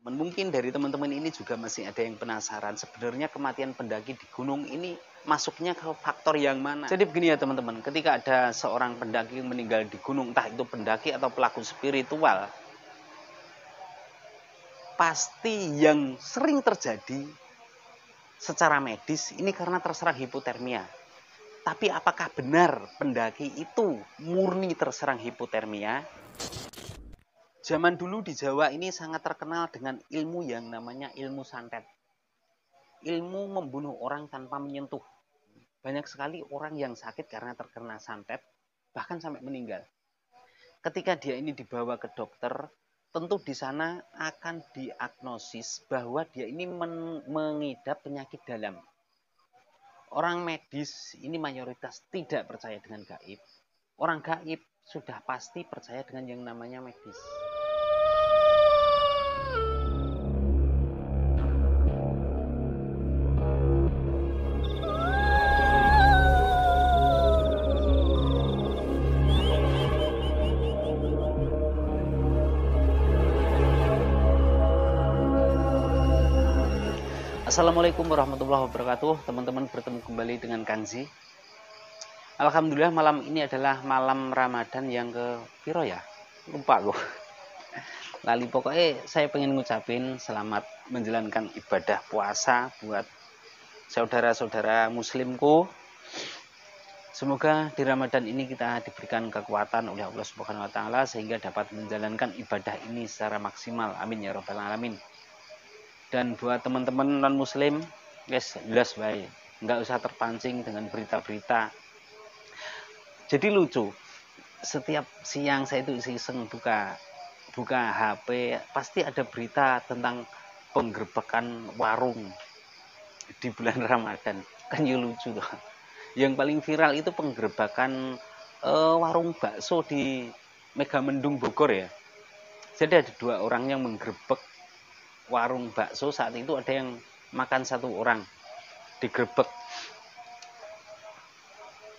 Mungkin dari teman-teman ini juga masih ada yang penasaran, sebenarnya kematian pendaki di gunung ini masuknya ke faktor yang mana? Jadi begini ya teman-teman, ketika ada seorang pendaki yang meninggal di gunung, entah itu pendaki atau pelaku spiritual, pasti yang sering terjadi secara medis ini karena terserang hipotermia. Tapi apakah benar pendaki itu murni terserang hipotermia? Zaman dulu di Jawa ini sangat terkenal dengan ilmu yang namanya ilmu santet. Ilmu membunuh orang tanpa menyentuh. Banyak sekali orang yang sakit karena terkena santet, bahkan sampai meninggal. Ketika dia ini dibawa ke dokter, tentu di sana akan diagnosis bahwa dia ini mengidap penyakit dalam. Orang medis ini mayoritas tidak percaya dengan gaib. Orang gaib sudah pasti percaya dengan yang namanya medis. Assalamualaikum warahmatullahi wabarakatuh. Teman-teman, bertemu kembali dengan Kang Zi. Alhamdulillah malam ini adalah malam Ramadan yang ke piro ya? Lupa gue. Lali, pokoknya saya pengen ngucapin selamat menjalankan ibadah puasa buat saudara-saudara muslimku. Semoga di Ramadan ini kita diberikan kekuatan oleh Allah Subhanahu wa taala sehingga dapat menjalankan ibadah ini secara maksimal. Amin ya rabbal alamin. Dan buat teman-teman non muslim, guys, jelas baik, nggak usah terpancing dengan berita-berita. Jadi lucu, setiap siang saya itu iseng buka HP, pasti ada berita tentang penggerbekan warung di bulan Ramadan. Kan ya lucu tuh. Yang paling viral itu penggerbekan warung bakso di Megamendung Bogor ya. Jadi ada 2 orang yang menggerebek warung bakso. Saat itu ada yang makan 1 orang digerebek.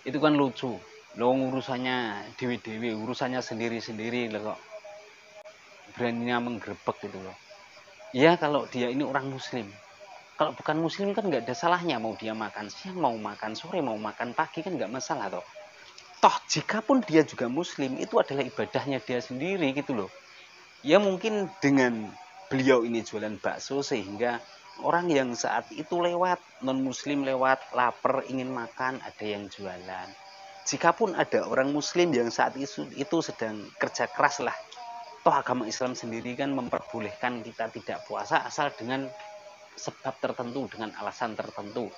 Itu kan lucu loh, urusannya dewi-dewi, urusannya sendiri-sendiri loh, kok beraninya menggerebek gitu loh. Ya kalau dia ini orang muslim, kalau bukan muslim kan nggak ada salahnya, mau dia makan siang, mau makan sore, mau makan pagi kan nggak masalah toh. Toh jika pun dia juga muslim, itu adalah ibadahnya dia sendiri gitu loh. Ya mungkin dengan beliau ini jualan bakso sehingga orang yang saat itu lewat, non muslim lewat, lapar, ingin makan, ada yang jualan. Jikapun ada orang muslim yang saat itu sedang kerja keras lah, toh agama Islam sendiri kan memperbolehkan kita tidak puasa asal dengan sebab tertentu, dengan alasan tertentu.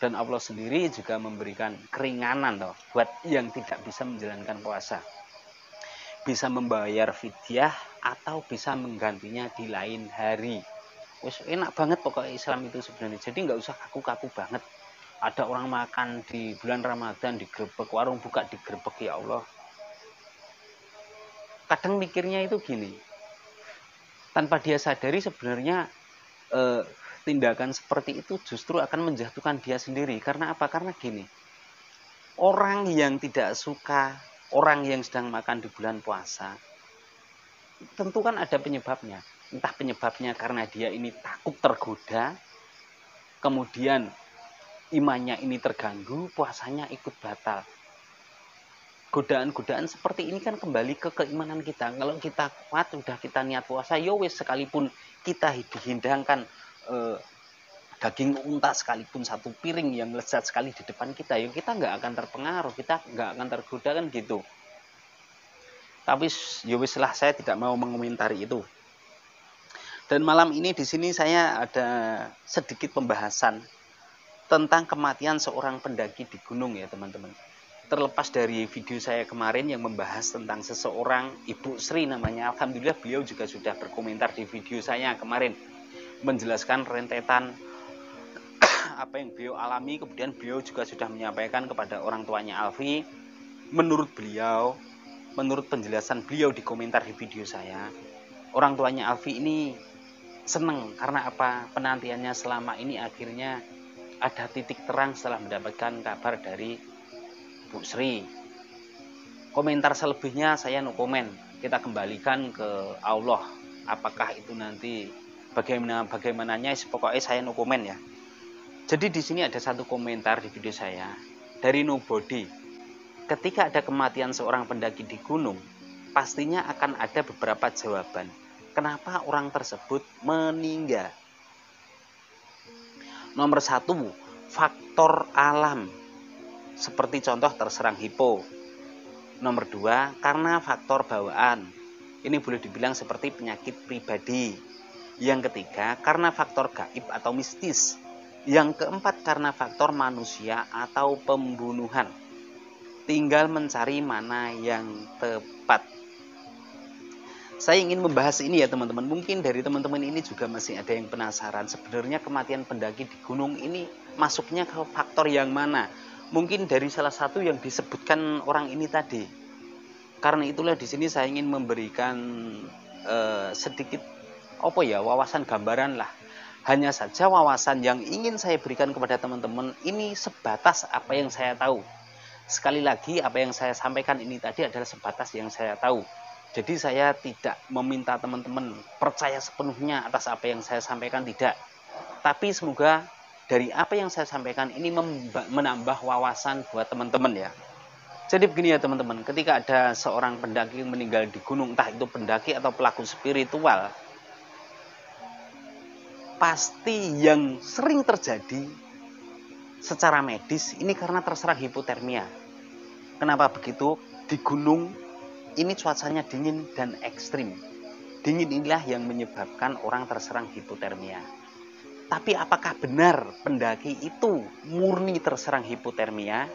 Dan Allah sendiri juga memberikan keringanan toh buat yang tidak bisa menjalankan puasa. Bisa membayar fidyah atau bisa menggantinya di lain hari. Wes enak banget pokoknya Islam itu sebenarnya. Jadi nggak usah kaku-kaku banget. Ada orang makan di bulan Ramadan digerebek, warung buka digerebek, ya Allah. Kadang mikirnya itu gini, tanpa dia sadari sebenarnya tindakan seperti itu justru akan menjatuhkan dia sendiri. Karena apa? Karena gini, orang yang tidak suka, orang yang sedang makan di bulan puasa, tentu kan ada penyebabnya. Entah penyebabnya karena dia ini takut tergoda, kemudian imannya ini terganggu, puasanya ikut batal. Godaan-godaan seperti ini kan kembali ke keimanan kita. Kalau kita kuat, udah kita niat puasa, ya wis, sekalipun kita dihidangkan daging unta sekalipun 1 piring yang lezat sekali di depan kita, ya kita nggak akan terpengaruh, kita nggak akan tergoda kan gitu. Tapi ya wis lah, saya tidak mau mengomentari itu. Dan malam ini di sini saya ada sedikit pembahasan tentang kematian seorang pendaki di gunung ya teman-teman. Terlepas dari video saya kemarin yang membahas tentang seseorang, Ibu Sri namanya, alhamdulillah beliau juga sudah berkomentar di video saya kemarin, menjelaskan rentetan apa yang beliau alami. Kemudian beliau juga sudah menyampaikan kepada orang tuanya Alfi. Menurut beliau, menurut penjelasan beliau di komentar di video saya, orang tuanya Alfi ini senang karena apa? Penantiannya selama ini akhirnya ada titik terang setelah mendapatkan kabar dari Bu Sri. Komentar selebihnya saya no komen. Kita kembalikan ke Allah. Apakah itu nanti bagaimananya pokoknya saya no komen ya. Jadi di sini ada satu komentar di video saya dari Nobody. Ketika ada kematian seorang pendaki di gunung, pastinya akan ada beberapa jawaban. Kenapa orang tersebut meninggal? Nomor 1, faktor alam. Seperti contoh terserang hipo. Nomor 2, karena faktor bawaan. Ini boleh dibilang seperti penyakit pribadi. Yang ketiga, karena faktor gaib atau mistis. Yang keempat, karena faktor manusia atau pembunuhan. Tinggal mencari mana yang tepat. Saya ingin membahas ini ya teman-teman. Mungkin dari teman-teman ini juga masih ada yang penasaran. Sebenarnya kematian pendaki di gunung ini masuknya ke faktor yang mana? Mungkin dari salah satu yang disebutkan orang ini tadi. Karena itulah di sini saya ingin memberikan sedikit wawasan gambaran lah. Hanya saja wawasan yang ingin saya berikan kepada teman-teman ini sebatas apa yang saya tahu. Sekali lagi, apa yang saya sampaikan ini tadi adalah sebatas yang saya tahu. Jadi saya tidak meminta teman-teman percaya sepenuhnya atas apa yang saya sampaikan, tidak. Tapi semoga dari apa yang saya sampaikan ini menambah wawasan buat teman-teman ya. Jadi begini ya teman-teman, ketika ada seorang pendaki yang meninggal di gunung, entah itu pendaki atau pelaku spiritual, pasti yang sering terjadi secara medis ini karena terserang hipotermia. Kenapa begitu? Di gunung ini cuacanya dingin dan ekstrim. Dingin inilah yang menyebabkan orang terserang hipotermia. Tapi apakah benar pendaki itu murni terserang hipotermia?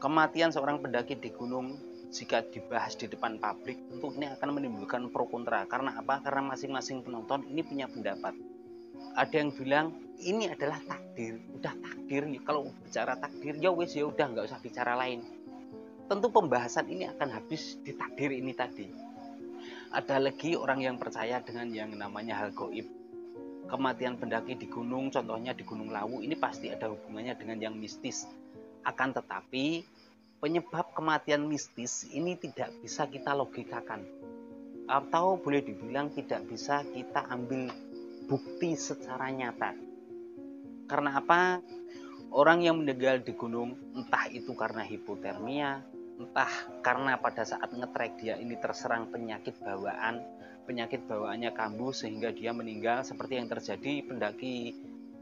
Kematian seorang pendaki di gunung jika dibahas di depan publik tentu ini akan menimbulkan pro kontra. Karena apa? Karena masing-masing penonton ini punya pendapat. Ada yang bilang ini adalah takdir, udah takdir. Kalau bicara takdir ya wes ya udah, nggak usah bicara lain. Tentu pembahasan ini akan habis di takdir ini tadi. Ada lagi orang yang percaya dengan yang namanya hal gaib. Kematian pendaki di gunung, contohnya di Gunung Lawu, ini pasti ada hubungannya dengan yang mistis. Akan tetapi penyebab kematian mistis ini tidak bisa kita logikakan, atau boleh dibilang tidak bisa kita ambil bukti secara nyata. Karena apa? Orang yang meninggal di gunung, entah itu karena hipotermia, entah karena pada saat ngetrek dia ini terserang penyakit bawaannya kambuh sehingga dia meninggal, seperti yang terjadi pendaki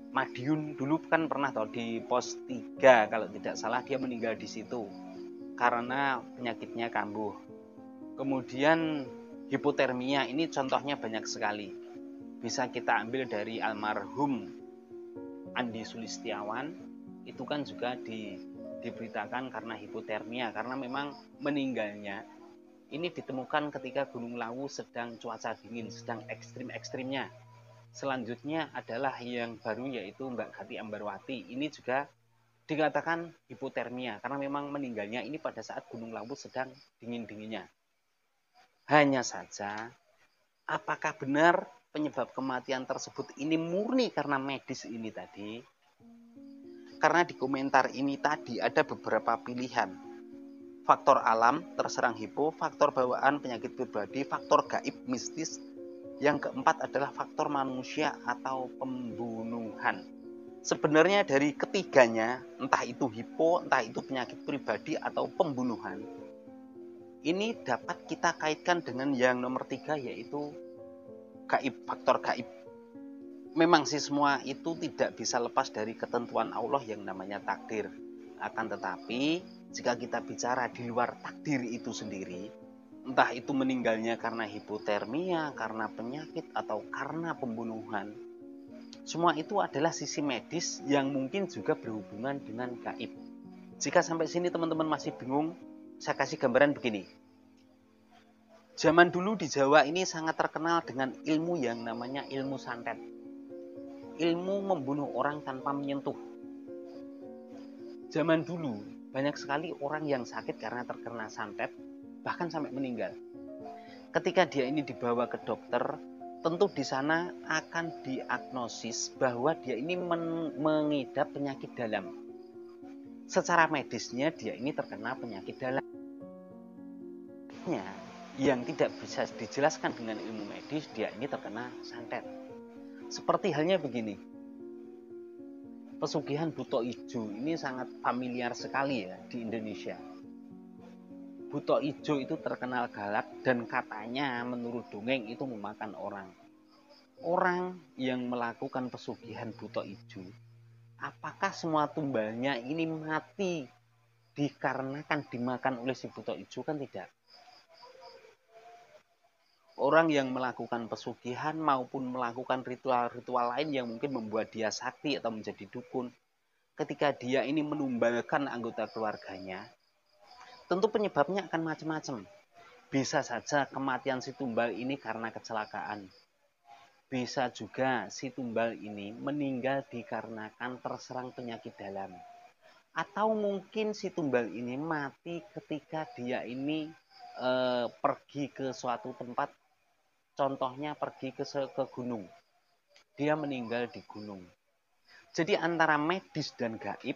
Madiun dulu kan pernah tahu di pos 3 kalau tidak salah, dia meninggal di situ karena penyakitnya kambuh. Kemudian hipotermia ini contohnya banyak sekali. Bisa kita ambil dari almarhum Andi Sulistiawan, itu kan juga diberitakan karena hipotermia, karena memang meninggalnya ini ditemukan ketika Gunung Lawu sedang cuaca dingin, sedang ekstrim-ekstrimnya. Selanjutnya adalah yang baru, yaitu Mbak Gati Ambarwati. Ini juga dikatakan hipotermia karena memang meninggalnya ini pada saat Gunung Lawu sedang dingin-dinginnya. Hanya saja, apakah benar penyebab kematian tersebut ini murni karena medis ini tadi? Karena di komentar ini tadi ada beberapa pilihan. Faktor alam, terserang hipo, faktor bawaan, penyakit pribadi, faktor gaib, mistis. Yang keempat adalah faktor manusia atau pembunuhan. Sebenarnya dari ketiganya, entah itu hipo, entah itu penyakit pribadi atau pembunuhan, ini dapat kita kaitkan dengan yang nomor 3, yaitu gaib, faktor gaib. Memang sih semua itu tidak bisa lepas dari ketentuan Allah yang namanya takdir. Akan tetapi jika kita bicara di luar takdir itu sendiri, entah itu meninggalnya karena hipotermia, karena penyakit, atau karena pembunuhan, semua itu adalah sisi medis yang mungkin juga berhubungan dengan gaib. Jika sampai sini teman-teman masih bingung, saya kasih gambaran begini. Zaman dulu di Jawa ini sangat terkenal dengan ilmu yang namanya ilmu santet. Ilmu membunuh orang tanpa menyentuh. Zaman dulu banyak sekali orang yang sakit karena terkena santet, bahkan sampai meninggal. Ketika dia ini dibawa ke dokter, tentu di sana akan diagnosis bahwa dia ini mengidap penyakit dalam. Secara medisnya dia ini terkena penyakit dalam. Yang tidak bisa dijelaskan dengan ilmu medis, dia ini terkena santet. Seperti halnya begini, pesugihan buto ijo ini sangat familiar sekali ya di Indonesia. Buto ijo itu terkenal galak dan katanya menurut dongeng itu memakan orang. Orang yang melakukan pesugihan buto ijo, apakah semua tumbalnya ini mati dikarenakan dimakan oleh si buto ijo? Kan tidak. Orang yang melakukan pesugihan maupun melakukan ritual-ritual lain yang mungkin membuat dia sakti atau menjadi dukun, ketika dia ini menumbalkan anggota keluarganya, tentu penyebabnya akan macam-macam. Bisa saja kematian si tumbal ini karena kecelakaan. Bisa juga si tumbal ini meninggal dikarenakan terserang penyakit dalam. Atau mungkin si tumbal ini mati ketika dia ini pergi ke suatu tempat, contohnya pergi ke gunung. Dia meninggal di gunung. Jadi antara medis dan gaib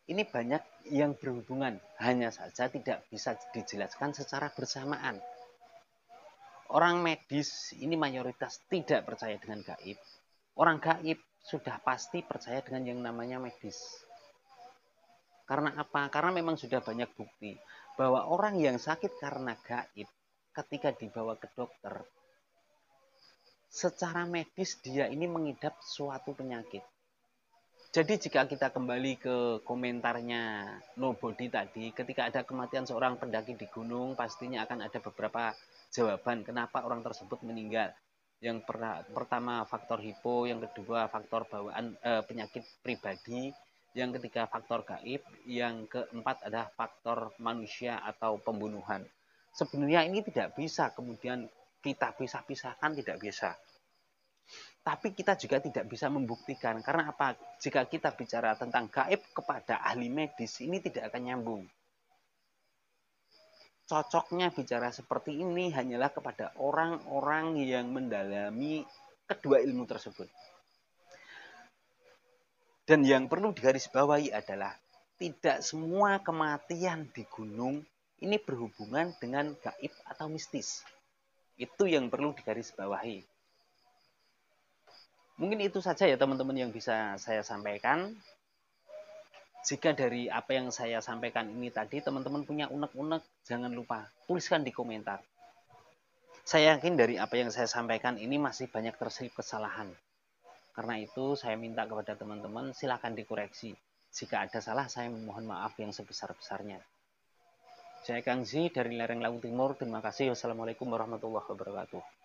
ini banyak yang berhubungan, hanya saja tidak bisa dijelaskan secara bersamaan. Orang medis ini mayoritas tidak percaya dengan gaib. Orang gaib sudah pasti percaya dengan yang namanya medis. Karena apa? Karena memang sudah banyak bukti bahwa orang yang sakit karena gaib ketika dibawa ke dokter, secara medis dia ini mengidap suatu penyakit. Jadi jika kita kembali ke komentarnya Nobody tadi, ketika ada kematian seorang pendaki di gunung, pastinya akan ada beberapa jawaban kenapa orang tersebut meninggal. Yang pertama faktor hipo, yang kedua faktor bawaan penyakit pribadi, yang ketiga faktor gaib, yang keempat adalah faktor manusia atau pembunuhan. Sebenarnya ini tidak bisa kemudian kita pisah-pisahkan, tidak bisa. Tapi kita juga tidak bisa membuktikan. Karena apa? Jika kita bicara tentang gaib kepada ahli medis, ini tidak akan nyambung. Cocoknya bicara seperti ini hanyalah kepada orang-orang yang mendalami kedua ilmu tersebut. Dan yang perlu digarisbawahi adalah tidak semua kematian di gunung ini berhubungan dengan gaib atau mistis. Itu yang perlu digarisbawahi. Mungkin itu saja ya teman-teman yang bisa saya sampaikan. Jika dari apa yang saya sampaikan ini tadi teman-teman punya unek-unek, jangan lupa tuliskan di komentar. Saya yakin dari apa yang saya sampaikan ini masih banyak terselip kesalahan. Karena itu saya minta kepada teman-teman silakan dikoreksi. Jika ada salah saya memohon maaf yang sebesar-besarnya. Saya Kang Zi dari lereng Laut Timur. Terima kasih. Wassalamualaikum warahmatullahi wabarakatuh.